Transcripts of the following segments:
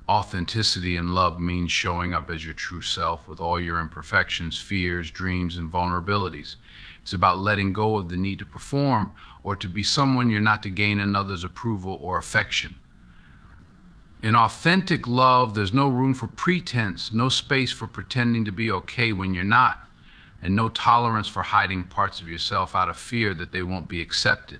Authenticity in love means showing up as your true self with all your imperfections, fears, dreams, and vulnerabilities. It's about letting go of the need to perform or to be someone you're not to gain another's approval or affection. In authentic love, there's no room for pretense, no space for pretending to be okay when you're not, and no tolerance for hiding parts of yourself out of fear that they won't be accepted.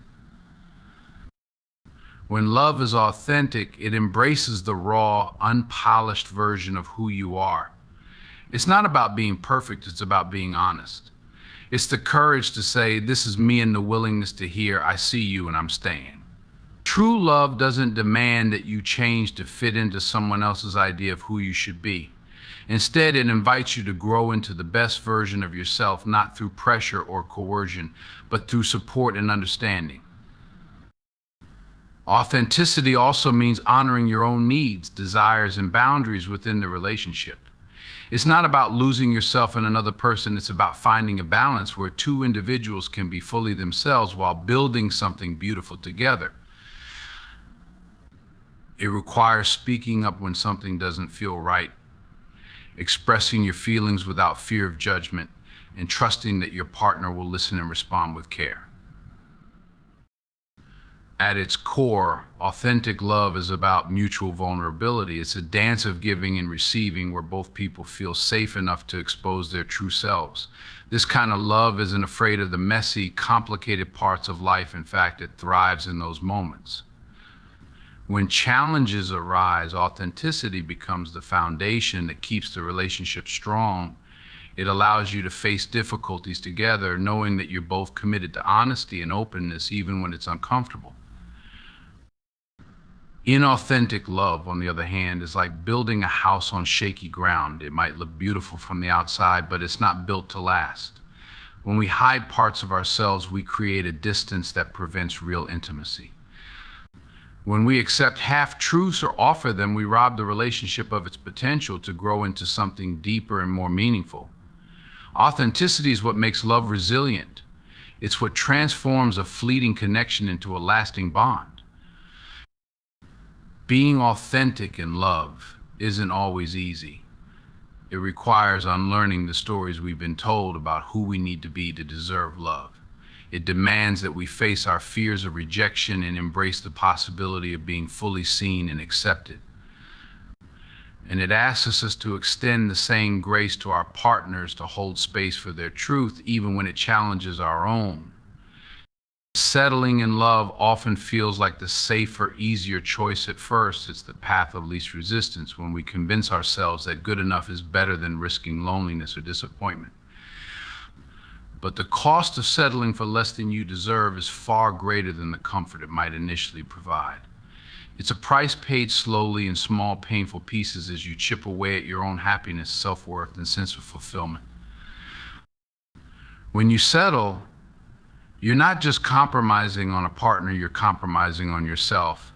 When love is authentic, it embraces the raw, unpolished version of who you are. It's not about being perfect, it's about being honest. It's the courage to say, this is me, and the willingness to hear, I see you and I'm staying. True love doesn't demand that you change to fit into someone else's idea of who you should be. Instead, it invites you to grow into the best version of yourself, not through pressure or coercion, but through support and understanding. Authenticity also means honoring your own needs, desires, and boundaries within the relationship. It's not about losing yourself in another person, it's about finding a balance where two individuals can be fully themselves while building something beautiful together. It requires speaking up when something doesn't feel right, expressing your feelings without fear of judgment, and trusting that your partner will listen and respond with care. At its core, authentic love is about mutual vulnerability. It's a dance of giving and receiving where both people feel safe enough to expose their true selves. This kind of love isn't afraid of the messy, complicated parts of life. In fact, it thrives in those moments. When challenges arise, authenticity becomes the foundation that keeps the relationship strong. It allows you to face difficulties together, knowing that you're both committed to honesty and openness, even when it's uncomfortable. Inauthentic love, on the other hand, is like building a house on shaky ground. It might look beautiful from the outside, but it's not built to last. When we hide parts of ourselves, we create a distance that prevents real intimacy. When we accept half-truths or offer them, we rob the relationship of its potential to grow into something deeper and more meaningful. Authenticity is what makes love resilient. It's what transforms a fleeting connection into a lasting bond. Being authentic in love isn't always easy. It requires unlearning the stories we've been told about who we need to be to deserve love. It demands that we face our fears of rejection and embrace the possibility of being fully seen and accepted. And it asks us to extend the same grace to our partners, to hold space for their truth, even when it challenges our own. Settling in love often feels like the safer, easier choice at first. It's the path of least resistance when we convince ourselves that good enough is better than risking loneliness or disappointment. But the cost of settling for less than you deserve is far greater than the comfort it might initially provide. It's a price paid slowly in small, painful pieces as you chip away at your own happiness, self-worth, and sense of fulfillment. When you settle, you're not just compromising on a partner, you're compromising on yourself.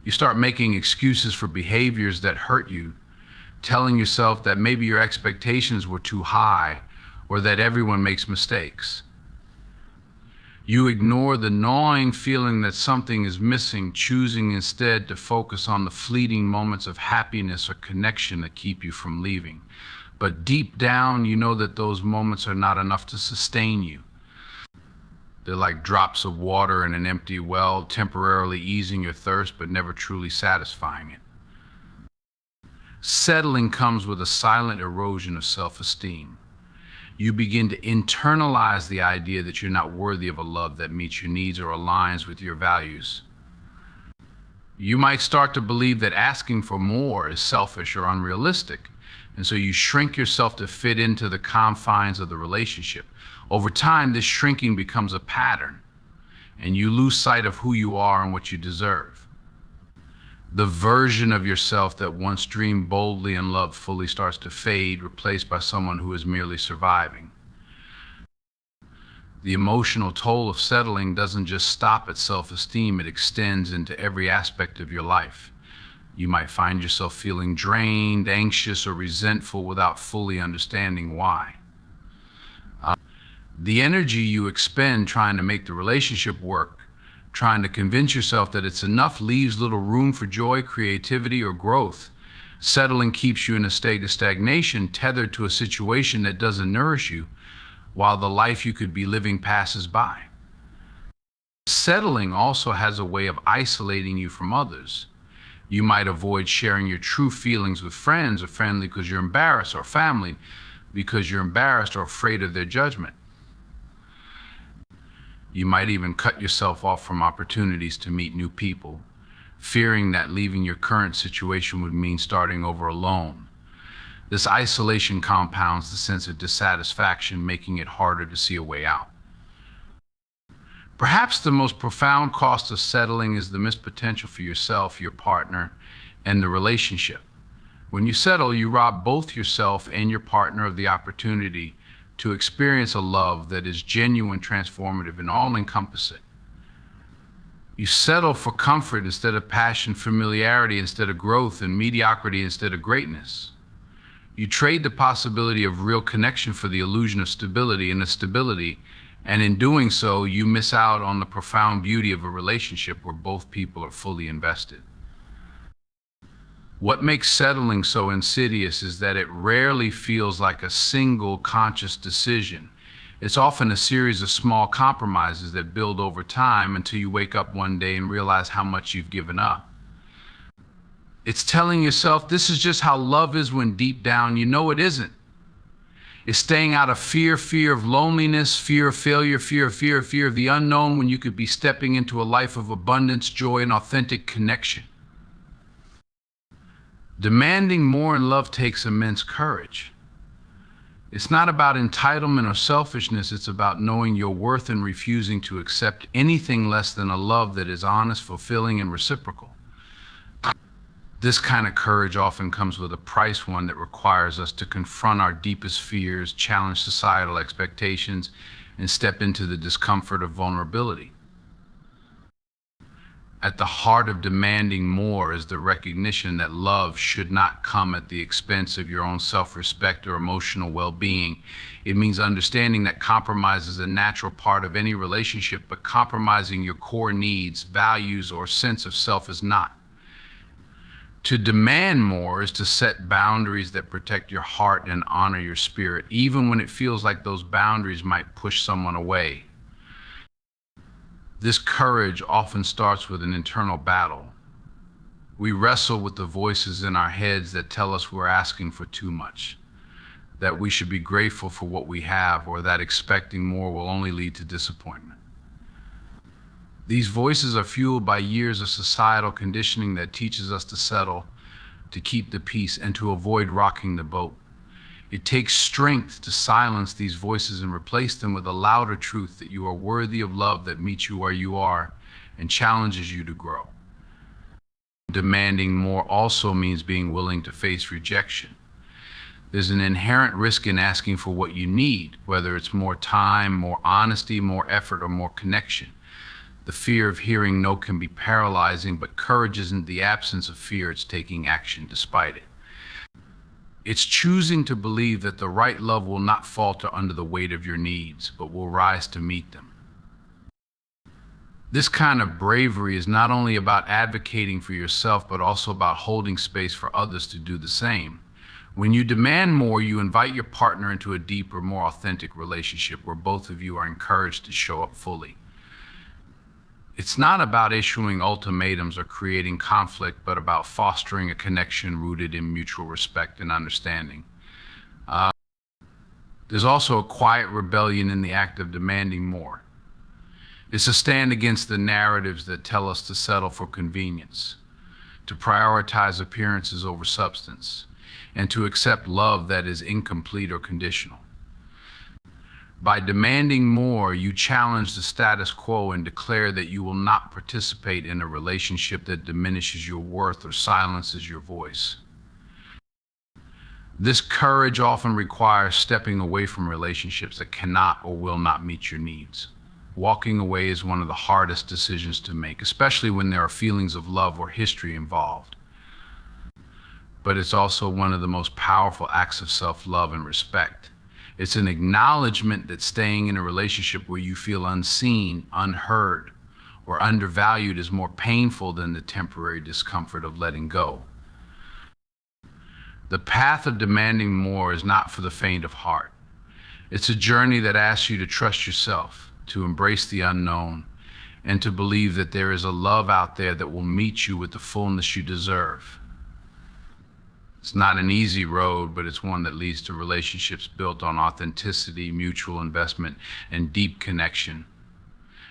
You start making excuses for behaviors that hurt you, telling yourself that maybe your expectations were too high, or that everyone makes mistakes. You ignore the gnawing feeling that something is missing, choosing instead to focus on the fleeting moments of happiness or connection that keep you from leaving. But deep down, you know that those moments are not enough to sustain you. They're like drops of water in an empty well, temporarily easing your thirst, but never truly satisfying it. Settling comes with a silent erosion of self-esteem. You begin to internalize the idea that you're not worthy of a love that meets your needs or aligns with your values. You might start to believe that asking for more is selfish or unrealistic, and so you shrink yourself to fit into the confines of the relationship. Over time, this shrinking becomes a pattern, and you lose sight of who you are and what you deserve. The version of yourself that once dreamed boldly and loved fully starts to fade, replaced by someone who is merely surviving. The emotional toll of settling doesn't just stop at self-esteem, it extends into every aspect of your life. You might find yourself feeling drained, anxious, or resentful without fully understanding why. The energy you expend trying to make the relationship work, trying to convince yourself that it's enough, leaves little room for joy, creativity, or growth. Settling keeps you in a state of stagnation, tethered to a situation that doesn't nourish you, while the life you could be living passes by. Settling also has a way of isolating you from others. You might avoid sharing your true feelings with friends or family because you're embarrassed, or family because you're embarrassed or afraid of their judgment. You might even cut yourself off from opportunities to meet new people, fearing that leaving your current situation would mean starting over alone. This isolation compounds the sense of dissatisfaction, making it harder to see a way out. Perhaps the most profound cost of settling is the missed potential for yourself, your partner, and the relationship. When you settle, you rob both yourself and your partner of the opportunity to experience a love that is genuine, transformative, and all-encompassing. You settle for comfort instead of passion, familiarity instead of growth, and mediocrity instead of greatness. You trade the possibility of real connection for the illusion of stability and instability, and in doing so, you miss out on the profound beauty of a relationship where both people are fully invested. What makes settling so insidious is that it rarely feels like a single conscious decision. It's often a series of small compromises that build over time until you wake up one day and realize how much you've given up. It's telling yourself this is just how love is when deep down you know it isn't. It's staying out of fear of loneliness, fear of failure, fear of the unknown, when you could be stepping into a life of abundance, joy, and authentic connection. Demanding more in love takes immense courage. It's not about entitlement or selfishness, it's about knowing your worth and refusing to accept anything less than a love that is honest, fulfilling, and reciprocal. This kind of courage often comes with a price, one that requires us to confront our deepest fears, challenge societal expectations, and step into the discomfort of vulnerability. At the heart of demanding more is the recognition that love should not come at the expense of your own self-respect or emotional well-being. It means understanding that compromise is a natural part of any relationship, but compromising your core needs, values, or sense of self is not. To demand more is to set boundaries that protect your heart and honor your spirit, even when it feels like those boundaries might push someone away. This courage often starts with an internal battle. We wrestle with the voices in our heads that tell us we're asking for too much, that we should be grateful for what we have, or that expecting more will only lead to disappointment. These voices are fueled by years of societal conditioning that teaches us to settle, to keep the peace, and to avoid rocking the boat. It takes strength to silence these voices and replace them with a louder truth that you are worthy of love that meets you where you are and challenges you to grow. Demanding more also means being willing to face rejection. There's an inherent risk in asking for what you need, whether it's more time, more honesty, more effort, or more connection. The fear of hearing no can be paralyzing, but courage isn't the absence of fear, it's taking action despite it. It's choosing to believe that the right love will not falter under the weight of your needs, but will rise to meet them. This kind of bravery is not only about advocating for yourself, but also about holding space for others to do the same. When you demand more, you invite your partner into a deeper, more authentic relationship where both of you are encouraged to show up fully. It's not about issuing ultimatums or creating conflict, but about fostering a connection rooted in mutual respect and understanding. There's also a quiet rebellion in the act of demanding more. It's a stand against the narratives that tell us to settle for convenience, to prioritize appearances over substance, and to accept love that is incomplete or conditional. By demanding more, you challenge the status quo and declare that you will not participate in a relationship that diminishes your worth or silences your voice. This courage often requires stepping away from relationships that cannot or will not meet your needs. Walking away is one of the hardest decisions to make, especially when there are feelings of love or history involved. But it's also one of the most powerful acts of self-love and respect. It's an acknowledgement that staying in a relationship where you feel unseen, unheard, or undervalued is more painful than the temporary discomfort of letting go. The path of demanding more is not for the faint of heart. It's a journey that asks you to trust yourself, to embrace the unknown, and to believe that there is a love out there that will meet you with the fullness you deserve. It's not an easy road, but it's one that leads to relationships built on authenticity, mutual investment, and deep connection.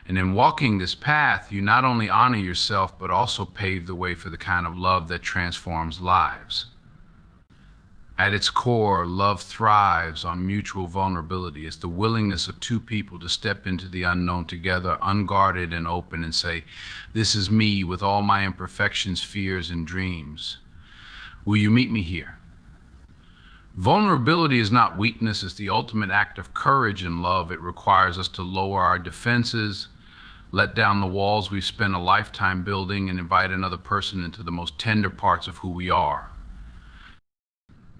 And in walking this path, you not only honor yourself, but also pave the way for the kind of love that transforms lives. At its core, love thrives on mutual vulnerability. It's the willingness of two people to step into the unknown together, unguarded and open, and say, "This is me with all my imperfections, fears, and dreams. Will you meet me here?" Vulnerability is not weakness, it's the ultimate act of courage in love. It requires us to lower our defenses, let down the walls we've spent a lifetime building, and invite another person into the most tender parts of who we are.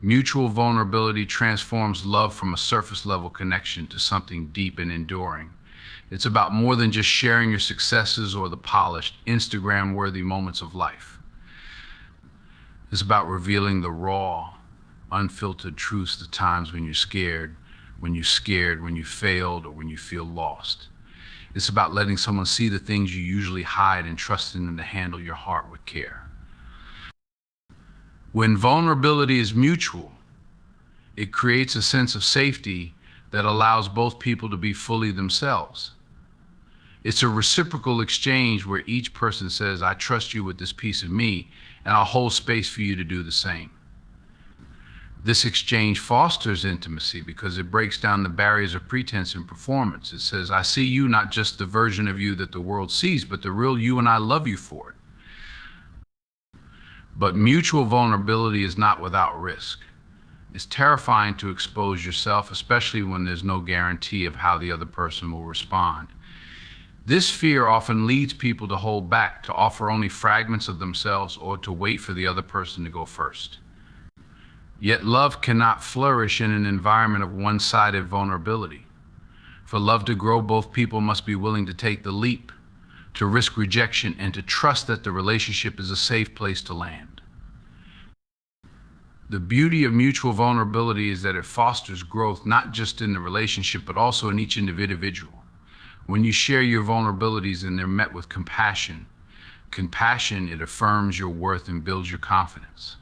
Mutual vulnerability transforms love from a surface level connection to something deep and enduring. It's about more than just sharing your successes or the polished, Instagram-worthy moments of life. It's about revealing the raw, unfiltered truths, the times when you're scared, when you failed, or when you feel lost. It's about letting someone see the things you usually hide and trusting them to handle your heart with care. When vulnerability is mutual, it creates a sense of safety that allows both people to be fully themselves. It's a reciprocal exchange where each person says, "I trust you with this piece of me, and I'll hold space for you to do the same." This exchange fosters intimacy because it breaks down the barriers of pretense and performance. It says, "I see you, not just the version of you that the world sees, but the real you, and I love you for it." But mutual vulnerability is not without risk. It's terrifying to expose yourself, especially when there's no guarantee of how the other person will respond. This fear often leads people to hold back, to offer only fragments of themselves, or to wait for the other person to go first. Yet love cannot flourish in an environment of one-sided vulnerability. For love to grow, both people must be willing to take the leap, to risk rejection, and to trust that the relationship is a safe place to land. The beauty of mutual vulnerability is that it fosters growth, not just in the relationship, but also in each individual. When you share your vulnerabilities and they're met with compassion, it affirms your worth and builds your confidence.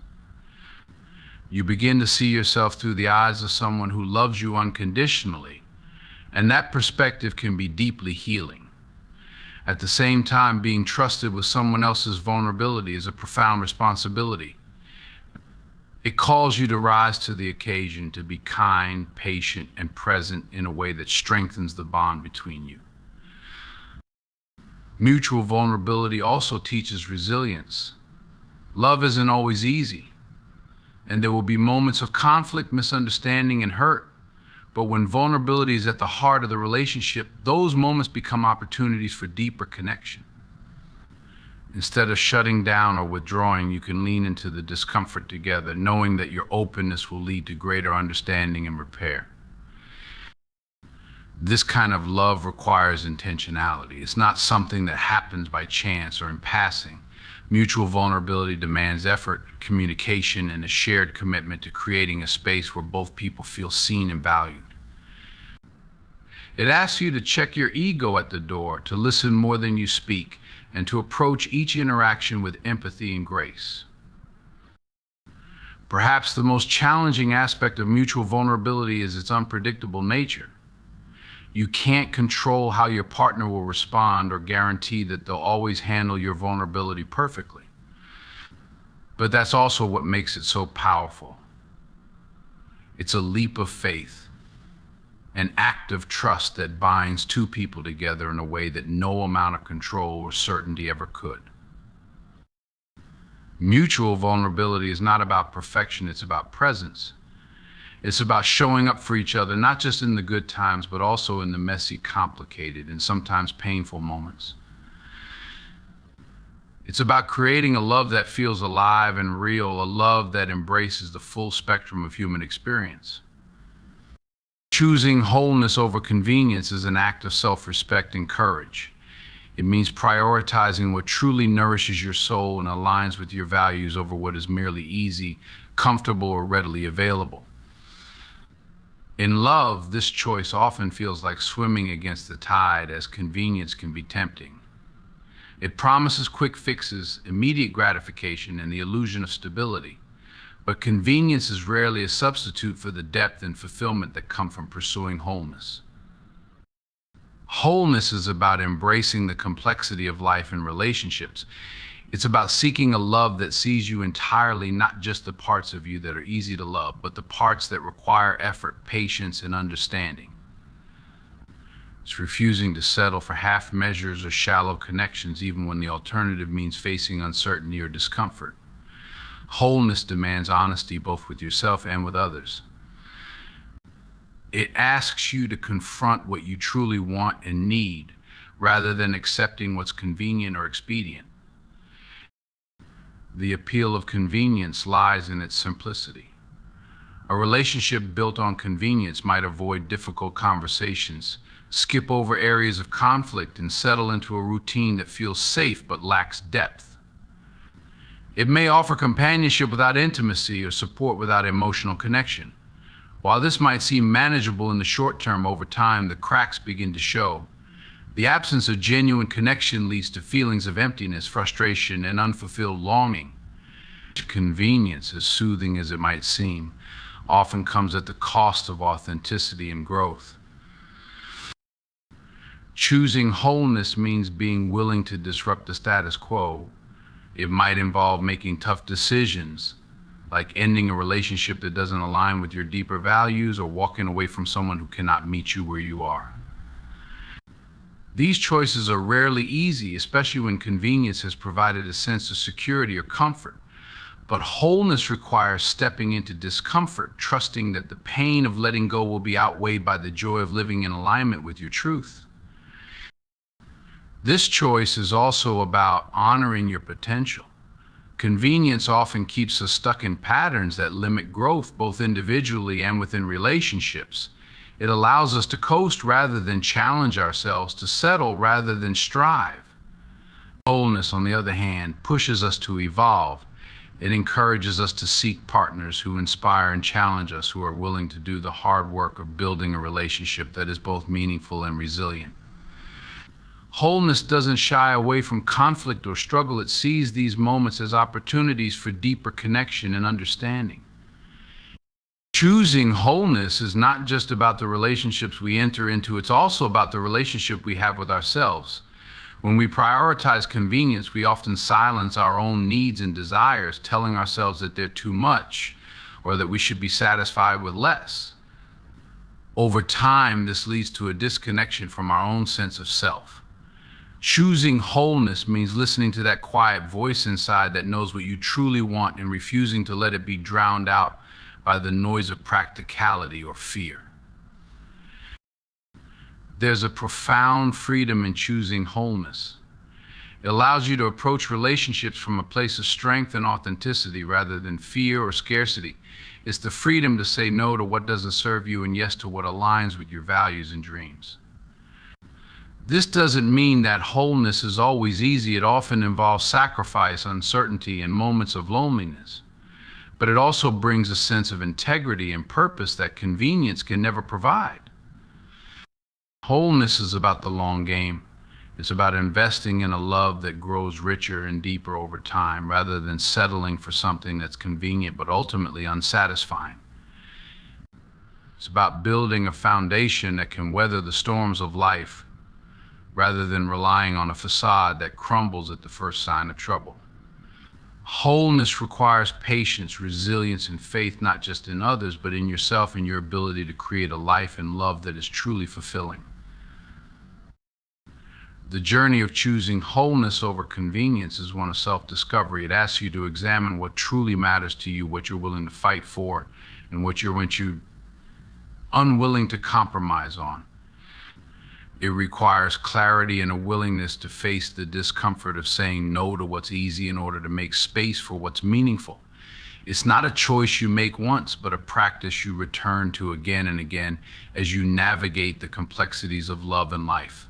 You begin to see yourself through the eyes of someone who loves you unconditionally, and that perspective can be deeply healing. At the same time, being trusted with someone else's vulnerability is a profound responsibility. It calls you to rise to the occasion, to be kind, patient, and present in a way that strengthens the bond between you. Mutual vulnerability also teaches resilience. Love isn't always easy, and there will be moments of conflict, misunderstanding, and hurt. But when vulnerability is at the heart of the relationship, those moments become opportunities for deeper connection. Instead of shutting down or withdrawing, you can lean into the discomfort together, knowing that your openness will lead to greater understanding and repair. This kind of love requires intentionality. It's not something that happens by chance or in passing. Mutual vulnerability demands effort, communication, and a shared commitment to creating a space where both people feel seen and valued. It asks you to check your ego at the door, to listen more than you speak, and to approach each interaction with empathy and grace. Perhaps the most challenging aspect of mutual vulnerability is its unpredictable nature. You can't control how your partner will respond or guarantee that they'll always handle your vulnerability perfectly. But that's also what makes it so powerful. It's a leap of faith, an act of trust that binds two people together in a way that no amount of control or certainty ever could. Mutual vulnerability is not about perfection, it's about presence. It's about showing up for each other, not just in the good times, but also in the messy, complicated, and sometimes painful moments. It's about creating a love that feels alive and real, a love that embraces the full spectrum of human experience. Choosing wholeness over convenience is an act of self-respect and courage. It means prioritizing what truly nourishes your soul and aligns with your values over what is merely easy, comfortable, or readily available. In love, this choice often feels like swimming against the tide, as convenience can be tempting. It promises quick fixes, immediate gratification, and the illusion of stability. But convenience is rarely a substitute for the depth and fulfillment that come from pursuing wholeness. Wholeness is about embracing the complexity of life and relationships. It's about seeking a love that sees you entirely, not just the parts of you that are easy to love, but the parts that require effort, patience, and understanding. It's refusing to settle for half measures or shallow connections, even when the alternative means facing uncertainty or discomfort. Wholeness demands honesty both with yourself and with others. It asks you to confront what you truly want and need, rather than accepting what's convenient or expedient. The appeal of convenience lies in its simplicity. A relationship built on convenience might avoid difficult conversations, skip over areas of conflict, and settle into a routine that feels safe but lacks depth. It may offer companionship without intimacy or support without emotional connection. While this might seem manageable in the short term, over time the cracks begin to show. The absence of genuine connection leads to feelings of emptiness, frustration, and unfulfilled longing. Convenience, as soothing as it might seem, often comes at the cost of authenticity and growth. Choosing wholeness means being willing to disrupt the status quo. It might involve making tough decisions, like ending a relationship that doesn't align with your deeper values or walking away from someone who cannot meet you where you are. These choices are rarely easy, especially when convenience has provided a sense of security or comfort. But wholeness requires stepping into discomfort, trusting that the pain of letting go will be outweighed by the joy of living in alignment with your truth. This choice is also about honoring your potential. Convenience often keeps us stuck in patterns that limit growth, both individually and within relationships. It allows us to coast rather than challenge ourselves, to settle rather than strive. Wholeness, on the other hand, pushes us to evolve. It encourages us to seek partners who inspire and challenge us, who are willing to do the hard work of building a relationship that is both meaningful and resilient. Wholeness doesn't shy away from conflict or struggle. It sees these moments as opportunities for deeper connection and understanding. Choosing wholeness is not just about the relationships we enter into, it's also about the relationship we have with ourselves. When we prioritize convenience, we often silence our own needs and desires, telling ourselves that they're too much or that we should be satisfied with less. Over time, this leads to a disconnection from our own sense of self. Choosing wholeness means listening to that quiet voice inside that knows what you truly want and refusing to let it be drowned out by the noise of practicality or fear. There's a profound freedom in choosing wholeness. It allows you to approach relationships from a place of strength and authenticity rather than fear or scarcity. It's the freedom to say no to what doesn't serve you and yes to what aligns with your values and dreams. This doesn't mean that wholeness is always easy. It often involves sacrifice, uncertainty, and moments of loneliness. But it also brings a sense of integrity and purpose that convenience can never provide. Wholeness is about the long game. It's about investing in a love that grows richer and deeper over time, rather than settling for something that's convenient but ultimately unsatisfying. It's about building a foundation that can weather the storms of life, rather than relying on a facade that crumbles at the first sign of trouble. Wholeness requires patience, resilience, and faith, not just in others, but in yourself and your ability to create a life and love that is truly fulfilling. The journey of choosing wholeness over convenience is one of self-discovery. It asks you to examine what truly matters to you, what you're willing to fight for, and what you're unwilling to compromise on. It requires clarity and a willingness to face the discomfort of saying no to what's easy in order to make space for what's meaningful. It's not a choice you make once, but a practice you return to again and again as you navigate the complexities of love and life.